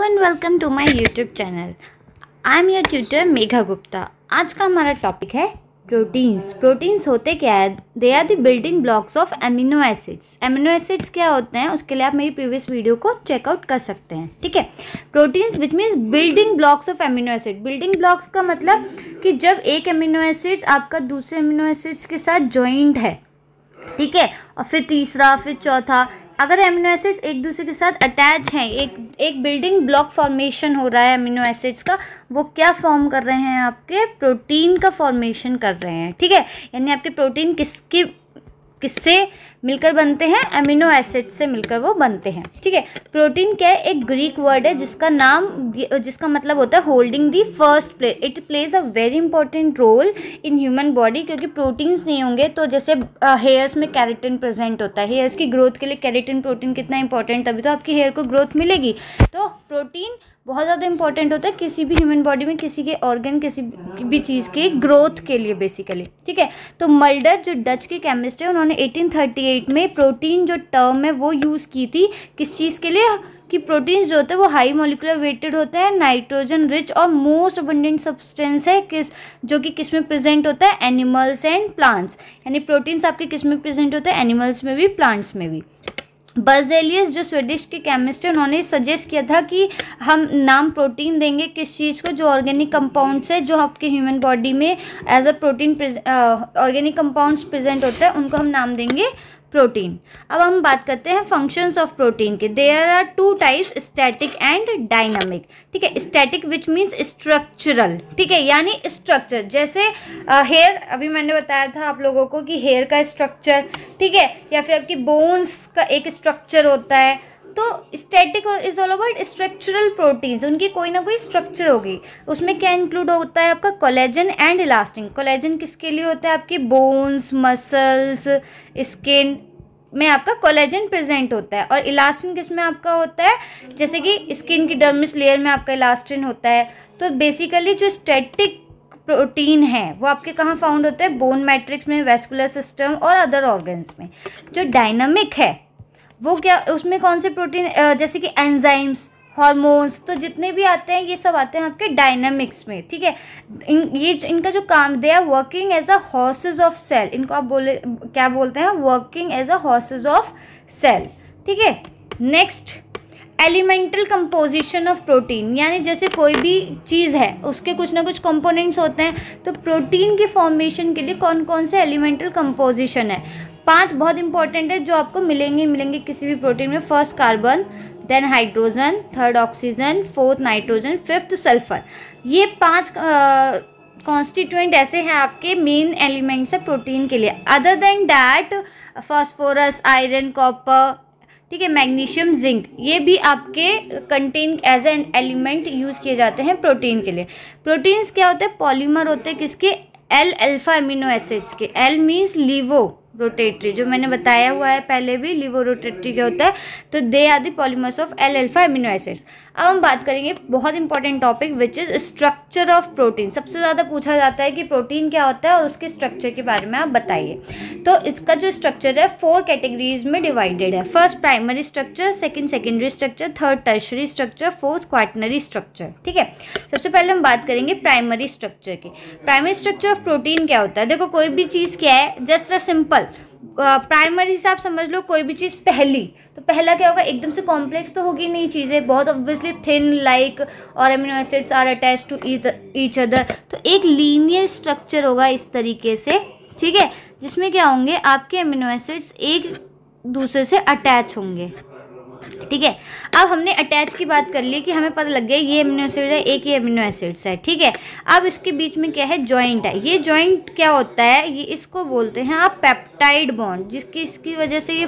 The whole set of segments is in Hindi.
And welcome to my YouTube channel. I am your tutor Megha Gupta. आज का हमारा टॉपिक है प्रोटीन्स। प्रोटीन्स होते क्या है? They are the building blocks of amino acids. Amino acids क्या होते हैं उसके लिए आप मेरी प्रीवियस वीडियो को चेकआउट कर सकते हैं। ठीक है, proteins which means building blocks of amino acid. Building blocks का मतलब कि जब एक एमिनो एसिड्स आपका दूसरे एमिनो एसिड्स के साथ ज्वाइंट है, ठीक है, और फिर तीसरा, फिर चौथा, अगर एमिनो एसिड्स एक दूसरे के साथ अटैच हैं, एक बिल्डिंग ब्लॉक फॉर्मेशन हो रहा है एमिनो एसिड्स का, वो क्या फॉर्म कर रहे हैं? आपके प्रोटीन का फॉर्मेशन कर रहे हैं। ठीक है, यानी आपके प्रोटीन किससे मिलकर बनते हैं? एमिनो एसिड से मिलकर वो बनते हैं। ठीक है, प्रोटीन क्या है? एक ग्रीक वर्ड है जिसका मतलब होता है holding the first place. It plays a very important role in human body, क्योंकि प्रोटीन्स नहीं होंगे तो जैसे हेयर्स में केराटिन प्रेजेंट होता है, हेयर्स की ग्रोथ के लिए केराटिन प्रोटीन कितना इंपॉर्टेंट, तभी तो आपकी हेयर को ग्रोथ मिलेगी। तो प्रोटीन बहुत ज़्यादा इंपॉर्टेंट होता है किसी भी ह्यूमन बॉडी में, किसी के ऑर्गन, किसी भी चीज़ की ग्रोथ के लिए बेसिकली। ठीक है, तो मल्डर जो डच के केमिस्ट है, उन्होंने 1838 में प्रोटीन जो टर्म है वो यूज़ की थी। किस चीज़ के लिए? कि प्रोटीन्स जो होते हैं वो हाई मॉलिक्यूलर वेटेड होते हैं, नाइट्रोजन रिच और मोस्ट अबंडेंट सब्सटेंस है जो कि किस में प्रेजेंट होता है? Animals and plants. यानी प्रोटीन्स आपके किस में प्रेजेंट होते हैं? एनिमल्स में भी, प्लांट्स में भी। बर्जेलियस जो स्वीडिश के केमिस्ट है, उन्होंने सजेस्ट किया था कि हम नाम प्रोटीन देंगे किस चीज़ को? जो ऑर्गेनिक कंपाउंड्स है जो आपके ह्यूमन बॉडी में as a protein organic compounds present होता है, उनको हम नाम देंगे प्रोटीन। अब हम बात करते हैं फंक्शंस ऑफ प्रोटीन के। There are two types, static and dynamic. ठीक है, स्टैटिक विच मीन्स स्ट्रक्चरल। ठीक है, यानी स्ट्रक्चर, जैसे हेयर, अभी मैंने बताया था आप लोगों को कि हेयर का स्ट्रक्चर, ठीक है, या फिर आपकी बोन्स का एक स्ट्रक्चर होता है। तो static is all about structural proteins, उनकी कोई ना कोई स्ट्रक्चर होगी। उसमें क्या इंक्लूड होता है? आपका कोलेजन एंड इलास्टिन। कोलेजन किसके लिए होता है? आपकी बोन्स, मसल्स, स्किन में आपका कोलेजन प्रेजेंट होता है। और इलास्टिन किस में आपका होता है? जैसे कि स्किन की डर्मिस लेयर में आपका इलास्टिन होता है। तो बेसिकली जो स्टैटिक प्रोटीन है वो आपके कहाँ फाउंड होते हैं? बोन मैट्रिक्स में, वेस्कुलर सिस्टम और अदर ऑर्गन्स में। जो डायनामिक है वो क्या, उसमें कौन से प्रोटीन, जैसे कि एंजाइम्स, हार्मोन्स, तो जितने भी आते हैं ये सब आते हैं आपके डायनामिक्स में। ठीक है, इनका जो काम, they are working as a horses of cell. इनको आप क्या बोलते हैं? Working as a horses of cell. ठीक है, next elemental composition of protein, यानी जैसे कोई भी चीज़ है उसके कुछ ना कुछ कंपोनेंट्स होते हैं, तो प्रोटीन के फॉर्मेशन के लिए कौन कौन से एलिमेंटल कंपोजिशन है? 5 बहुत इंपॉर्टेंट है जो आपको मिलेंगे किसी भी प्रोटीन में। First carbon, then hydrogen, third oxygen, fourth nitrogen, fifth sulphur. ये 5 कॉन्स्टिट्यूएंट ऐसे हैं आपके मेन एलिमेंट्स है प्रोटीन के लिए। Other than that phosphorus, iron, copper, ठीक है, मैग्नीशियम, जिंक, ये भी आपके contain as an element use किए जाते हैं प्रोटीन के लिए। प्रोटीन्स क्या होते हैं? पॉलीमर होते हैं किसके? एल अल्फा अमीनो एसिड्स के। एल मीन्स लीवो रोटेटरी, जो मैंने बताया हुआ है पहले भी, लीवो रोटेटरी क्या होता है? तो they are the polymers of L alpha amino acids. अब हम बात करेंगे बहुत important topic which is structure of protein. सबसे ज़्यादा पूछा जाता है कि प्रोटीन क्या होता है और उसके स्ट्रक्चर के बारे में आप बताइए। तो इसका जो स्ट्रक्चर है 4 कैटेगरीज में डिवाइडेड है। First primary structure, second secondary structure, third tertiary structure, fourth quaternary structure. ठीक है, सबसे पहले हम बात करेंगे प्राइमरी स्ट्रक्चर की। प्राइमरी स्ट्रक्चर ऑफ प्रोटीन क्या होता है? देखो, कोई भी चीज़ क्या है, जस्ट अ सिंपल प्राइमरी से आप समझ लो कोई भी चीज़ पहली, तो पहला क्या होगा? एकदम से कॉम्प्लेक्स तो होगी नहीं चीज़ें, बहुत ऑब्वियसली थिन लाइक और amino acids are attach to each other. तो एक लीनियर स्ट्रक्चर होगा इस तरीके से, ठीक है, जिसमें क्या होंगे? आपके एमिनो एसिड्स एक दूसरे से अटैच होंगे। ठीक है, अब हमने अटैच की बात कर ली कि हमें पता लग गया ये एमिनो एसिड है, एक ही एमिनो एसिड्स है। ठीक है, अब इसके बीच में क्या है? जॉइंट है। ये जॉइंट क्या होता है? ये इसको बोलते हैं आप पेप्टाइड बॉन्ड, इसकी वजह से ये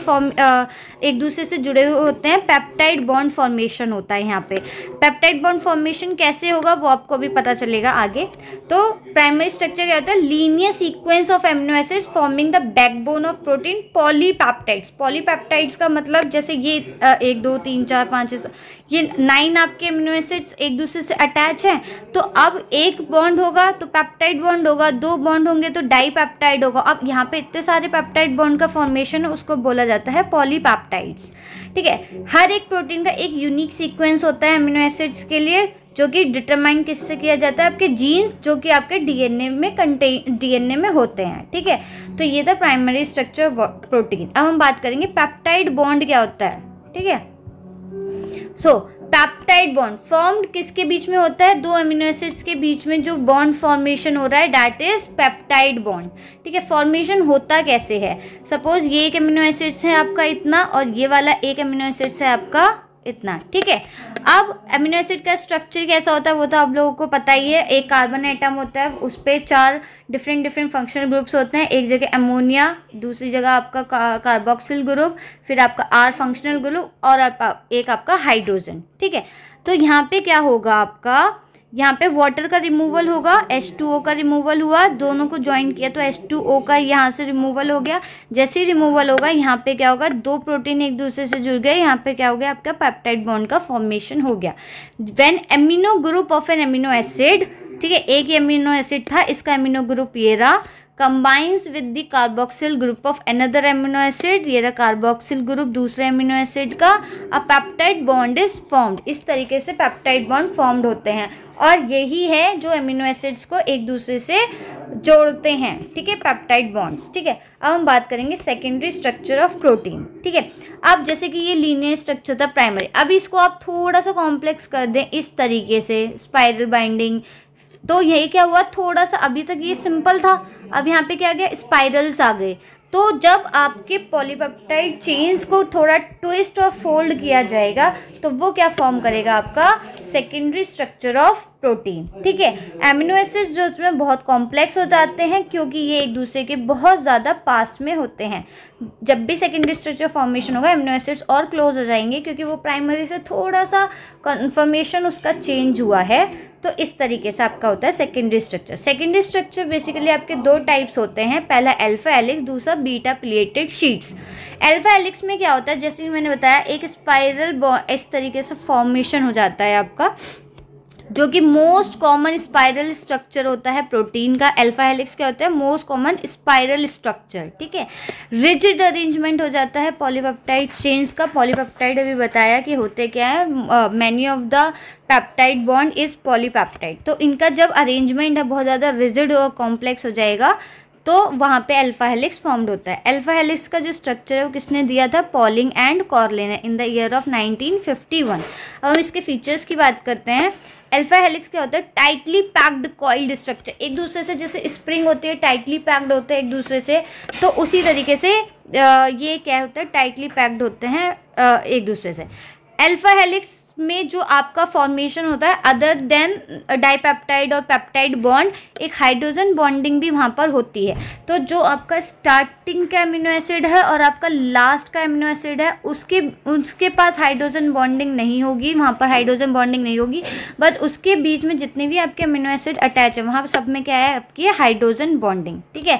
एक दूसरे से जुड़े हुए होते हैं। पेप्टाइड बॉन्ड फॉर्मेशन होता है यहाँ पे। पेप्टाइड बॉन्ड फॉर्मेशन कैसे होगा वो आपको अभी पता चलेगा आगे। तो प्राइमरी स्ट्रक्चर क्या होता है? Linear sequence of amino acids forming the backbone of protein. Polypeptides, polypeptides का मतलब जैसे ये 1 2 3 4 5 ये 9 आपके एमिनो एसिड्स एक दूसरे से अटैच हैं। तो अब एक बॉन्ड होगा तो पेप्टाइड बॉन्ड होगा, 2 बॉन्ड होंगे तो डाईपेप्टाइड होगा। अब यहाँ पे इतने सारे पेप्टाइड बॉन्ड का फॉर्मेशन है, उसको बोला जाता है पॉलीपेप्टाइड्स। ठीक है। हर एक प्रोटीन का एक यूनिक सीक्वेंस होता है अमीनो एसिड्स के लिए, जो कि डिटरमाइन किससे किया जाता है, आपके जीन्स जो कि आपके डीएनए में होते हैं, ठीक है। तो ये था प्राइमरी स्ट्रक्चर प्रोटीन। अब हम बात करेंगे पेप्टाइड बॉन्ड क्या होता है, ठीक है। सो पेप्टाइड बॉन्ड फॉर्म्ड किसके बीच में होता है, दो अमीनो एसिड्स के बीच में जो बॉन्ड फॉर्मेशन हो रहा है दैट इज पेप्टाइड बॉन्ड, ठीक है। फॉर्मेशन होता कैसे है, सपोज ये एक अमीनो एसिड्स है आपका इतना और ये वाला एक अमीनो एसिड्स है आपका इतना, ठीक है। अब अमीनो एसिड का स्ट्रक्चर कैसा होता है वो तो आप लोगों को पता ही है। एक कार्बन एटम होता है, उस पर 4 डिफरेंट फंक्शनल ग्रुप्स होते हैं। एक जगह अमोनिया, दूसरी जगह आपका कार्बोक्सिल ग्रुप, फिर आपका R फंक्शनल ग्रुप और एक आपका हाइड्रोजन, ठीक है। तो यहाँ पे क्या होगा आपका, यहाँ पे वाटर का रिमूवल होगा, H2O का रिमूवल हुआ, दोनों को ज्वाइन किया तो H2O का यहाँ से रिमूवल हो गया। जैसे ही रिमूवल होगा यहाँ पे क्या होगा, दो प्रोटीन एक दूसरे से जुड़ गए, यहाँ पे क्या हो गया आपका पेप्टाइड बॉन्ड का फॉर्मेशन हो गया। When amino group of an amino acid, ठीक है, एक ही अमीनो एसिड था, इसका एमिनो ग्रुप ये रहा, combines with the carboxyl group of another amino acid, ये रहा कार्बोक्सिल ग्रुप दूसरे एमिनो एसिड का, अ पेप्टाइड बॉन्ड इज फॉर्म्ड। इस तरीके से पेप्टाइड बॉन्ड फॉर्म्ड होते हैं और यही है जो एमिनो एसिड्स को एक दूसरे से जोड़ते हैं, ठीक है, पेप्टाइड बॉन्ड्स, ठीक है। अब हम बात करेंगे सेकेंडरी स्ट्रक्चर ऑफ प्रोटीन, ठीक है। अब जैसे कि ये लीनियर स्ट्रक्चर था प्राइमरी, अब इसको आप थोड़ा सा कॉम्प्लेक्स कर दें इस तरीके से, स्पाइरल बाइंडिंग, तो यही क्या हुआ, थोड़ा सा अभी तक ये सिंपल था, अब यहाँ पे क्या आ गया, स्पाइरल्स आ गए। तो जब आपके पॉलीपेप्टाइड चेन्स को थोड़ा ट्विस्ट और फोल्ड किया जाएगा तो वो क्या फॉर्म करेगा, आपका सेकेंडरी स्ट्रक्चर ऑफ प्रोटीन, ठीक है। एमिनो एसिड्स जो उसमें बहुत कॉम्प्लेक्स हो जाते हैं क्योंकि ये एक दूसरे के बहुत ज़्यादा पास में होते हैं। जब भी सेकेंडरी स्ट्रक्चर फॉर्मेशन होगा एमिनो एसिड्स और क्लोज हो जाएंगे क्योंकि वो प्राइमरी से थोड़ा सा कन्फर्मेशन उसका चेंज हुआ है। तो इस तरीके से आपका होता है secondary structure. Secondary structure basically आपके 2 टाइप्स होते हैं, पहला अल्फा हेलिक्स, दूसरा beta pleated sheets. Alpha helix में क्या होता है, जैसे मैंने बताया एक स्पाइरल इस तरीके से फॉर्मेशन हो जाता है आपका, जो कि मोस्ट कॉमन स्पाइरल स्ट्रक्चर होता है प्रोटीन का। अल्फा हेलिक्स क्या होता है, मोस्ट कॉमन स्पाइरल स्ट्रक्चर, ठीक है। रिजिड अरेंजमेंट हो जाता है पॉलीपेप्टाइड चेन्स का। पॉलीपेप्टाइड अभी बताया कि होते क्या है, many of the peptide bond is polypeptide. तो इनका जब अरेंजमेंट है बहुत ज़्यादा रिजिड और कॉम्प्लेक्स हो जाएगा तो वहाँ पे अल्फा हेलिक्स फॉर्म्ड होता है। अल्फा हेलिक्स का जो स्ट्रक्चर है वो किसने दिया था, Pauling and Corey in the year of 1951। अब हम इसके फीचर्स की बात करते हैं। अल्फा हेलिक्स क्या होता है, टाइटली पैक्ड कॉइल्ड स्ट्रक्चर, एक दूसरे से जैसे स्प्रिंग होती है टाइटली पैक्ड होते हैं एक दूसरे से, तो उसी तरीके से ये क्या होता है, टाइटली पैक्ड होते हैं एक दूसरे से। अल्फा हेलिक्स में जो आपका फॉर्मेशन होता है अदर देन डाइपेप्टाइड और पेप्टाइड बॉन्ड, एक हाइड्रोजन बॉन्डिंग भी वहाँ पर होती है। तो जो आपका स्टार्टिंग का एमिनो एसिड है और आपका लास्ट का एमिनो एसिड है उसके पास हाइड्रोजन बॉन्डिंग नहीं होगी, वहाँ पर हाइड्रोजन बॉन्डिंग नहीं होगी, बट उसके बीच में जितने भी आपके एमिनो एसिड अटैच है वहाँ सब में क्या है, आपकी हाइड्रोजन बॉन्डिंग, ठीक है।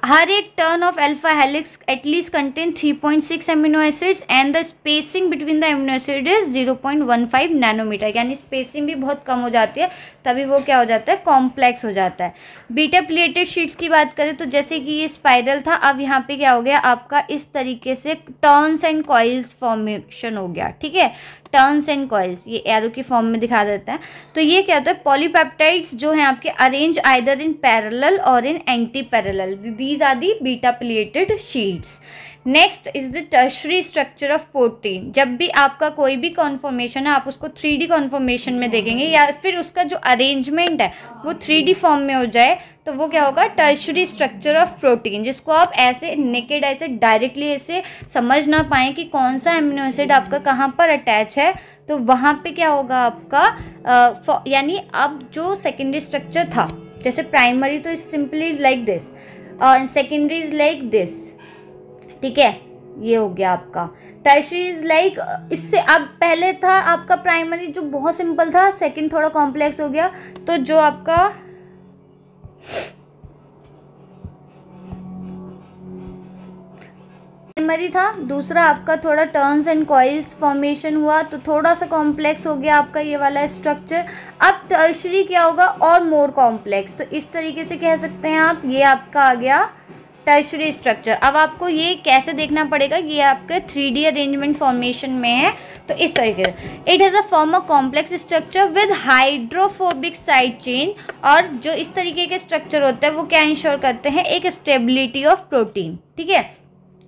हर एक turn of alpha helix at least contain 3.6 amino acids and the spacing between the amino acid is 0.15 nanometer, यानी स्पेसिंग भी बहुत कम हो जाती है, तभी वो क्या हो जाता है, कॉम्प्लेक्स हो जाता है। बीटा प्लेटेड शीट्स की बात करें तो जैसे कि ये स्पाइरल था, अब यहाँ पे क्या हो गया आपका, इस तरीके से टर्न्स एंड कॉइल्स फॉर्मेशन हो गया, ठीक है। टर्न्स एंड कॉइल्स ये एरो की फॉर्म में दिखा देता है। तो ये क्या होता है, पॉलीपेप्टाइड्स जो हैं आपके अरेंज आइदर इन पैरेलल और in anti parallel, these are the beta pleated sheets. Next is the tertiary structure of protein. जब भी आपका कोई भी कॉन्फॉर्मेशन है आप उसको 3D कॉन्फॉर्मेशन में देखेंगे या फिर उसका जो अरेंजमेंट है वो 3D फॉर्म में हो जाए तो वो क्या होगा, टर्शरी स्ट्रक्चर ऑफ प्रोटीन, जिसको आप ऐसे नेकेड ऐसे डायरेक्टली ऐसे समझ ना पाएँ कि कौन सा एमिनो एसिड आपका कहाँ पर अटैच है, तो वहाँ पे क्या होगा आपका यानी अब जो सेकेंडरी स्ट्रक्चर था, जैसे प्राइमरी तो सिंपली लाइक दिस और सेकेंडरी इज लाइक दिस, ठीक है, ये हो गया आपका। टर्शरी इज लाइक इससे अब पहले था आपका प्राइमरी जो बहुत सिंपल था, सेकंड थोड़ा कॉम्प्लेक्स हो गया, तो जो आपका प्राइमरी था दूसरा आपका थोड़ा टर्न्स एंड कॉइल्स फॉर्मेशन हुआ तो थोड़ा सा कॉम्प्लेक्स हो गया आपका ये वाला स्ट्रक्चर। अब टर्शरी क्या होगा, और मोर कॉम्प्लेक्स, तो इस तरीके से कह सकते हैं आप, ये आपका आ गया टर्शियरी स्ट्रक्चर। अब आपको ये कैसे देखना पड़ेगा, ये आपके 3D अरेंजमेंट फॉर्मेशन में है, तो इस तरीके से it has a form a complex structure with hydrophobic side chain. और जो इस तरीके के स्ट्रक्चर होते हैं वो क्या इंश्योर करते हैं, एक स्टेबिलिटी ऑफ प्रोटीन। ठीक है,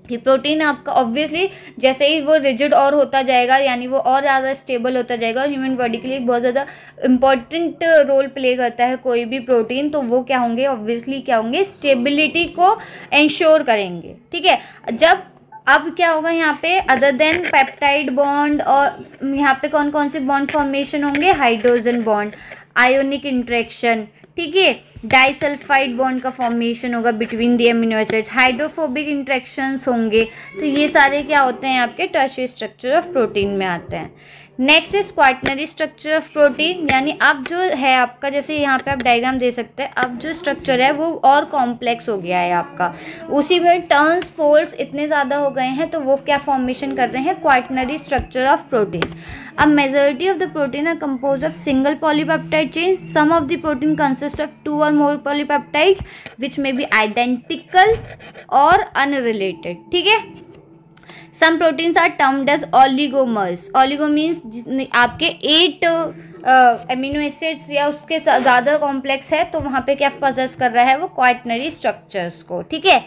कि प्रोटीन आपका ऑब्वियसली जैसे ही वो रिजिड और होता जाएगा, यानी वो और ज़्यादा स्टेबल होता जाएगा, और ह्यूमन बॉडी के लिए बहुत ज़्यादा इंपॉर्टेंट रोल प्ले करता है कोई भी प्रोटीन, तो वो क्या होंगे, ऑब्वियसली क्या होंगे, स्टेबिलिटी को इंश्योर करेंगे। ठीक है, जब अब क्या होगा यहाँ पे, अदर देन पेप्टाइड बॉन्ड, और यहाँ पे कौन कौन से बॉन्ड फॉर्मेशन होंगे, हाइड्रोजन बॉन्ड, आयोनिक इंटरेक्शन, ठीक है, डाइसल्फाइड बॉन्ड का फॉर्मेशन होगा between the amino acids, hydrophobic interactions होंगे। तो ये सारे क्या होते हैं, आपके टर्शियरी स्ट्रक्चर ऑफ प्रोटीन में आते हैं। Next is quaternary structure of protein, यानी अब जो है आपका, जैसे यहाँ पे आप डायग्राम दे सकते हैं, अब जो स्ट्रक्चर है वो और कॉम्प्लेक्स हो गया है आपका, उसी में टर्न्स फोल्ड्स इतने ज़्यादा हो गए हैं, तो वो क्या फॉर्मेशन कर रहे हैं, क्वाटरनरी स्ट्रक्चर ऑफ प्रोटीन। अब majority of the protein are compose of single polypeptide chain, some of the protein consist of 2 और मोर पॉलीपेप्टाइड्स विच में बी आइडेंटिकल और अनरिलेटेड। ठीक है, some proteins are termed as oligomers. Oligo means आपके 8 एमिनो एसिड्स या उसके ज़्यादा कॉम्प्लेक्स है, तो वहाँ पे क्या पोजेस कर रहा है, वो क्वाटरनरी स्ट्रक्चर्स को। ठीक है,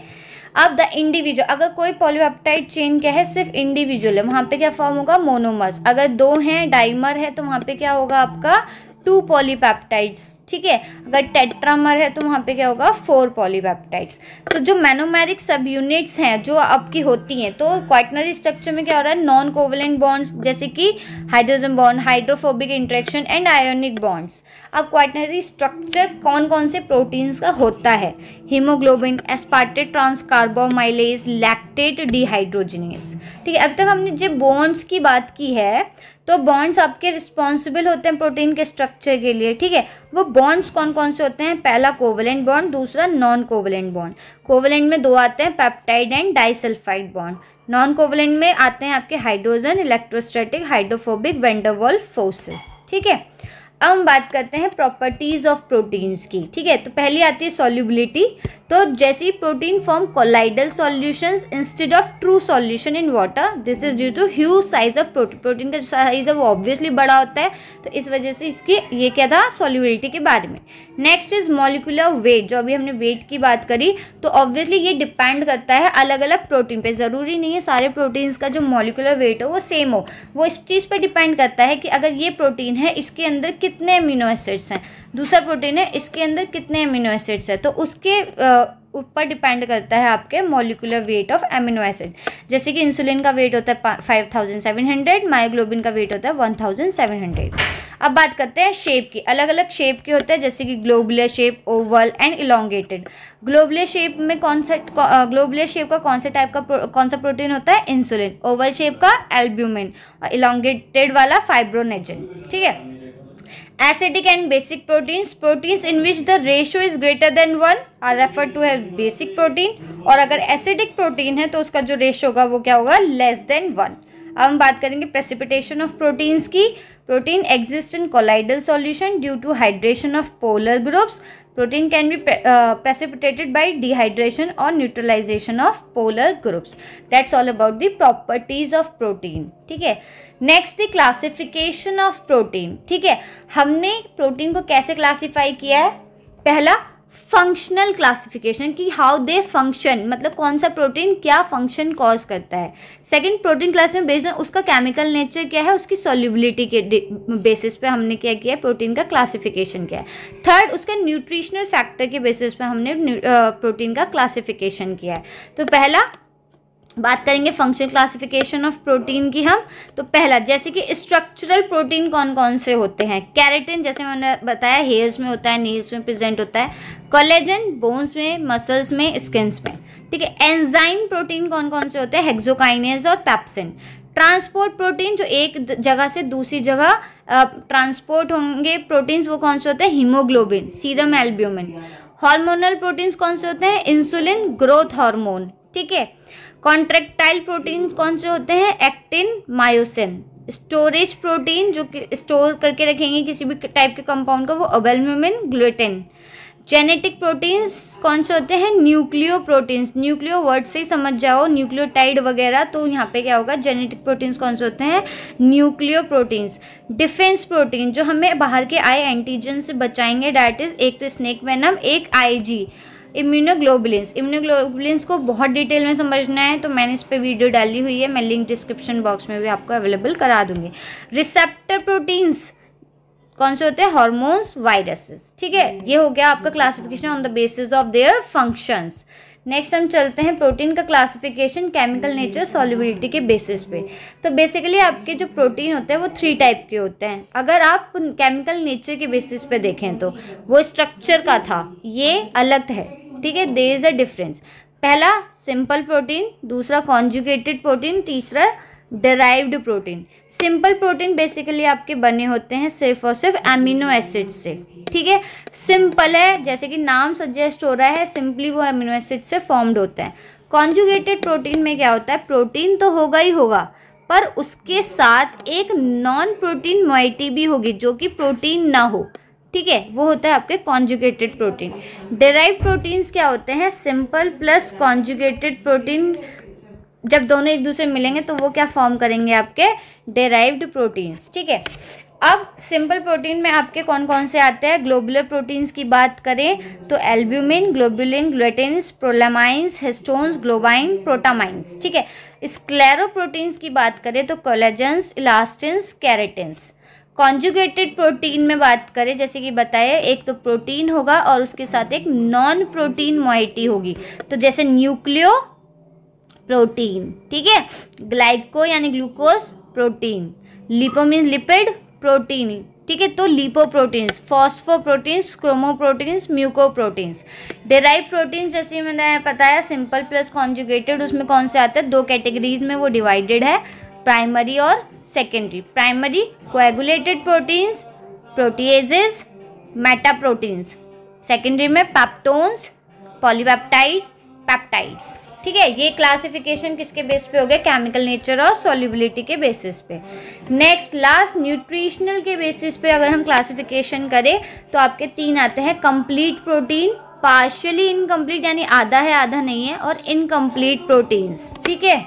अब द इंडिविजुअल, अगर कोई पॉलीपेप्टाइड चेन क्या है, सिर्फ इंडिविजुअल है, वहाँ पे क्या फॉर्म होगा, मोनोमर्स। अगर 2 हैं, डाइमर है, तो वहाँ पे क्या होगा आपका 2 पॉलीपेप्टाइड्स। ठीक है, अगर टेट्रामर है तो वहाँ पे क्या होगा, 4 पॉलीपेप्टाइड्स। तो जो मोनोमेरिक सब यूनिट्स हैं जो आपकी होती हैं, तो क्वाटरनरी स्ट्रक्चर में क्या हो रहा है, नॉन कोवेलेंट बॉन्ड्स जैसे कि hydrogen bond, hydrophobic interaction and ionic bonds. अब क्वाटरनरी स्ट्रक्चर कौन कौन से प्रोटीन्स का होता है, हीमोग्लोबिन, एस्पार्टेट ट्रांसकार्बोमाइलेज, लैक्टेट डिहाइड्रोजिनेज। ठीक है, अब तक हमने जो बॉन्ड्स की बात की है, तो बॉन्ड्स आपके रिस्पॉन्सिबल होते हैं प्रोटीन के स्ट्रक्चर के लिए। ठीक है, वो बॉन्ड्स कौन कौन से होते हैं, पहला कोवेलेंट बॉन्ड, दूसरा नॉन कोवेलेंट बॉन्ड। कोवेलेंट में 2 आते हैं, peptide and disulphide bond. Non covalent में आते हैं आपके hydrogen, electrostatic, hydrophobic, van der Waals forces. ठीक है, अब हम बात करते हैं प्रॉपर्टीज ऑफ प्रोटीन्स की। ठीक है, तो पहली आती है सॉल्युबिलिटी। तो जैसे ही protein form colloidal solutions instead of true solution in water, this is due to huge size of protein. Protein का जो साइज है वो ऑब्वियसली बड़ा होता है, तो इस वजह से इसकी ये क्या था, सॉल्युबिलिटी के बारे में। नेक्स्ट इज मॉलिक्यूलर वेट, जो अभी हमने वेट की बात करी, तो ऑब्वियसली ये डिपेंड करता है अलग अलग प्रोटीन पे। ज़रूरी नहीं है सारे प्रोटीन्स का जो मॉलिक्यूलर वेट हो वो सेम हो, वो इस चीज़ पर डिपेंड करता है कि अगर ये प्रोटीन है इसके अंदर कितने अमीनो एसिड्स हैं, दूसरा प्रोटीन है इसके अंदर कितने अमीनो एसिड्स है, तो उसके ऊपर डिपेंड करता है आपके molecular weight of amino acid. जैसे कि इंसुलिन का वेट होता है 5700, मायोग्लोबिन का वेट होता है 1700। अब बात करते हैं शेप की, अलग अलग शेप के होते हैं, जैसे कि globular shape, Oval and elongated. Globular shape में ग्लोबुलर शेप का कौन सा प्रोटीन होता है, इंसुलिन। ओवल शेप का एल्ब्यूमिन, और इलोंगेटेड वाला फाइब्रोनेजिन। ठीक है, acidic and basic proteins in which the ratio is greater than 1 are referred to as basic protein, और अगर acidic protein है तो उसका जो रेशियो होगा वो क्या होगा, लेस देन 1। अब हम बात करेंगे प्रेसिपिटेशन ऑफ प्रोटीन्स की। Protein exist in colloidal solution due to hydration of polar groups. Protein can be precipitated by dehydration or neutralization of polar groups. That's all about the properties of protein. ठीक है, next the classification of protein. ठीक है, हमने प्रोटीन को कैसे क्लासीफाई किया है, पहला फंक्शनल क्लासिफिकेशन की हाउ दे फंक्शन, मतलब कौन सा प्रोटीन क्या फंक्शन कॉज करता है। सेकंड, प्रोटीन क्लास में बेस्ड ऑन उसका केमिकल नेचर क्या है, उसकी सॉल्युबिलिटी के बेसिस पे हमने क्या किया है, प्रोटीन का क्लासिफिकेशन किया है। थर्ड, उसका न्यूट्रिशनल फैक्टर के बेसिस पे हमने प्रोटीन का क्लासिफिकेशन किया है। तो पहला बात करेंगे फंक्शन क्लासिफिकेशन ऑफ प्रोटीन की हम। तो पहला, जैसे कि स्ट्रक्चरल प्रोटीन कौन कौन से होते हैं, कैरेटिन जैसे मैंने बताया हेयर्स में होता है, नील्स में प्रेजेंट होता है। कोलेजन बोन्स में, मसल्स में, स्किन्स में। ठीक है, एंजाइम प्रोटीन कौन कौन से होते हैं, हेक्सोकाइनेज और पेप्सिन। ट्रांसपोर्ट प्रोटीन जो एक जगह से दूसरी जगह ट्रांसपोर्ट होंगे प्रोटीन्स, वो कौन से होते हैं, haemoglobin, serum albumin. Hormonal proteins कौन से होते हैं, इंसुलिन, ग्रोथ हार्मोन। ठीक है, कॉन्ट्रेक्टाइल प्रोटीन कौन से होते हैं, एक्टिन, मायोसिन। स्टोरेज प्रोटीन जो कि स्टोर करके रखेंगे किसी भी टाइप के कंपाउंड को, वो एल्ब्यूमिन, ग्लूटेन। जेनेटिक प्रोटीन्स कौन से होते हैं? Nucleo proteins. न्यूक्लियो वर्ड से ही समझ जाओ, न्यूक्लियोटाइड वगैरह, तो यहाँ पे क्या होगा? जेनेटिक प्रोटीन्स कौन से होते हैं? Nucleo proteins. डिफेंस प्रोटीन जो हमें बाहर के आई एंटीजन से बचाएंगे, डैट इज एक तो स्नेक वेनम, एक आईजी। इम्यूनोग्लोबुलिन्स। इम्यूनोग्लोबुलिन्स को बहुत डिटेल में समझना है तो मैंने इस पर वीडियो डाली हुई है, मैं लिंक डिस्क्रिप्शन बॉक्स में भी आपको अवेलेबल करा दूंगी। रिसेप्टर प्रोटीन्स कौन से होते हैं? Hormones, viruses. ठीक है, ये हो गया आपका classification on the basis of their functions. Next हम चलते हैं प्रोटीन का क्लासिफिकेशन केमिकल नेचर, सॉल्युबिलिटी के बेसिस पे। तो बेसिकली आपके जो प्रोटीन होते हैं वो 3 टाइप के होते हैं। अगर आप केमिकल नेचर के बेसिस पे देखें तो वो स्ट्रक्चर का था, ये अलग है। ठीक है, देयर इज अ डिफरेंस। पहला सिंपल प्रोटीन, दूसरा कॉन्जुगेटेड प्रोटीन, तीसरा derived protein. Simple protein basically आपके बने होते हैं सिर्फ और सिर्फ अमीनो एसिड से। ठीक है, सिंपल है, जैसे कि नाम सजेस्ट हो रहा है, सिंपली वो अमीनो एसिड से फॉर्म्ड होता है। कॉन्जुगेटेड प्रोटीन में क्या होता है? प्रोटीन तो होगा ही होगा, पर उसके साथ एक नॉन प्रोटीन मोइटी भी होगी जो कि प्रोटीन ना हो। ठीक है, वो होता है आपके कॉन्जुगेटेड प्रोटीन। डेराइव प्रोटीन्स क्या होते हैं? सिंपल प्लस कॉन्जुगेटेड प्रोटीन जब दोनों एक दूसरे मिलेंगे तो वो क्या फॉर्म करेंगे? आपके डेराइव्ड प्रोटीन्स। ठीक है, अब सिंपल प्रोटीन में आपके कौन कौन से आते हैं? ग्लोबुलर प्रोटीन्स की बात करें तो एल्ब्यूमिन, ग्लोबुलिन, ग्लूटेन्स, प्रोलामाइंस, हिस्टोन्स, ग्लोबाइन, प्रोटामाइंस। ठीक है, स्क्लेरो प्रोटीन्स की बात करें तो कोलेजन्स, इलास्टिन्स, केराटिन्स। कॉन्जुगेटेड प्रोटीन में बात करें, जैसे कि बताया, एक तो प्रोटीन होगा और उसके साथ एक नॉन प्रोटीन मोइटी होगी, तो जैसे न्यूक्लियो प्रोटीन। ठीक है, ग्लाइको यानी glucose protein, lipo mean lipid protein. ठीक है, तो लिपोप्रोटीन्स, फॉस्फोप्रोटीन्स, क्रोमोप्रोटीन्स, म्यूकोप्रोटीन्स। डेराइव प्रोटीन्स जैसे मैंने बताया सिंपल प्लस कॉन्जुगेटेड, उसमें कौन से आते हैं? 2 कैटेगरीज में वो डिवाइडेड है, प्राइमरी और secondary. Primary coagulated proteins, proteases, metaproteins. Secondary में पेप्टोन्स, पॉलीपेप्टाइड्स, पेप्टाइड्स। ठीक है, ये क्लासिफिकेशन किसके बेस पे हो गया? केमिकल नेचर और सॉल्युबिलिटी के बेसिस पे। नेक्स्ट लास्ट न्यूट्रिशनल के बेसिस पे अगर हम क्लासिफिकेशन करें तो आपके 3 आते हैं। कंप्लीट प्रोटीन, पार्शियली इनकम्प्लीट यानी आधा है आधा नहीं है, और इनकम्प्लीट प्रोटीन्स। ठीक है,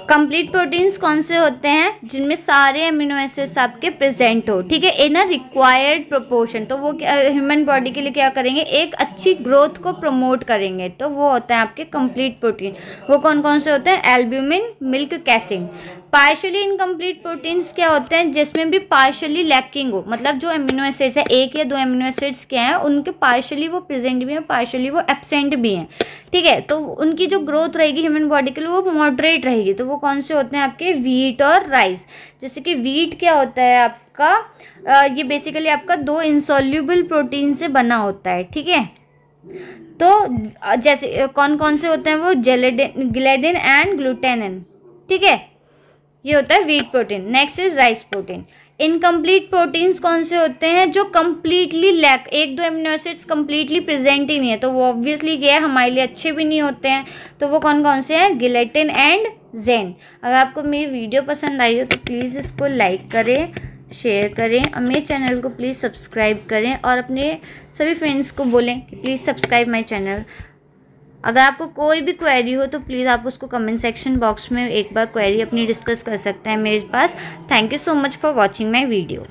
कंप्लीट प्रोटीन्स कौन से होते हैं? जिनमें सारे अमीनो एसिड्स आपके प्रेजेंट हो। ठीक है, इन अ रिक्वायर्ड प्रोपोर्शन, तो वो ह्यूमन बॉडी के लिए क्या करेंगे? एक अच्छी ग्रोथ को प्रमोट करेंगे, तो वो होता है आपके कंप्लीट प्रोटीन। वो कौन कौन से होते हैं? Albumin, milk, casein. Partially incomplete proteins क्या होते हैं? जिसमें भी पार्शियली लैकिंग हो, मतलब जो अमीनो एसिड्स है, 1 या 2 अमीनो एसिड्स क्या हैं, उनके पार्शियली वो प्रेजेंट भी हैं, पार्शियली वो एब्सेंट भी हैं। ठीक है, तो उनकी जो ग्रोथ रहेगी ह्यूमन बॉडी के लिए वो मॉडरेट रहेगी। तो वो कौन से होते हैं आपके? वीट और राइस। जैसे कि वीट क्या होता है आपका? ये बेसिकली आपका 2 इंसॉल्युबल प्रोटीन से बना होता है। ठीक है, तो जैसे कौन कौन से होते हैं वो? Gliadin and glutenin. ठीक है, ये होता है wheat protein. Next is rice protein. Incomplete proteins कौन से होते हैं? जो completely lack, 1-2 amino acids completely present ही नहीं है, तो वो ऑब्वियसली क्या है, हमारे लिए अच्छे भी नहीं होते हैं। तो वो कौन कौन से हैं? गिलेटिन एंड जेन। अगर आपको मेरी वीडियो पसंद आई हो तो प्लीज़ इसको लाइक करें, शेयर करें और मेरे चैनल को प्लीज़ सब्सक्राइब करें, और अपने सभी फ्रेंड्स को बोलें कि प्लीज़ सब्सक्राइब माई चैनल। अगर आपको कोई भी क्वेरी हो तो प्लीज़ आप उसको कमेंट सेक्शन बॉक्स में एक बार क्वेरी अपनी डिस्कस कर सकते हैं मेरे पास। Thank you so much for watching my video.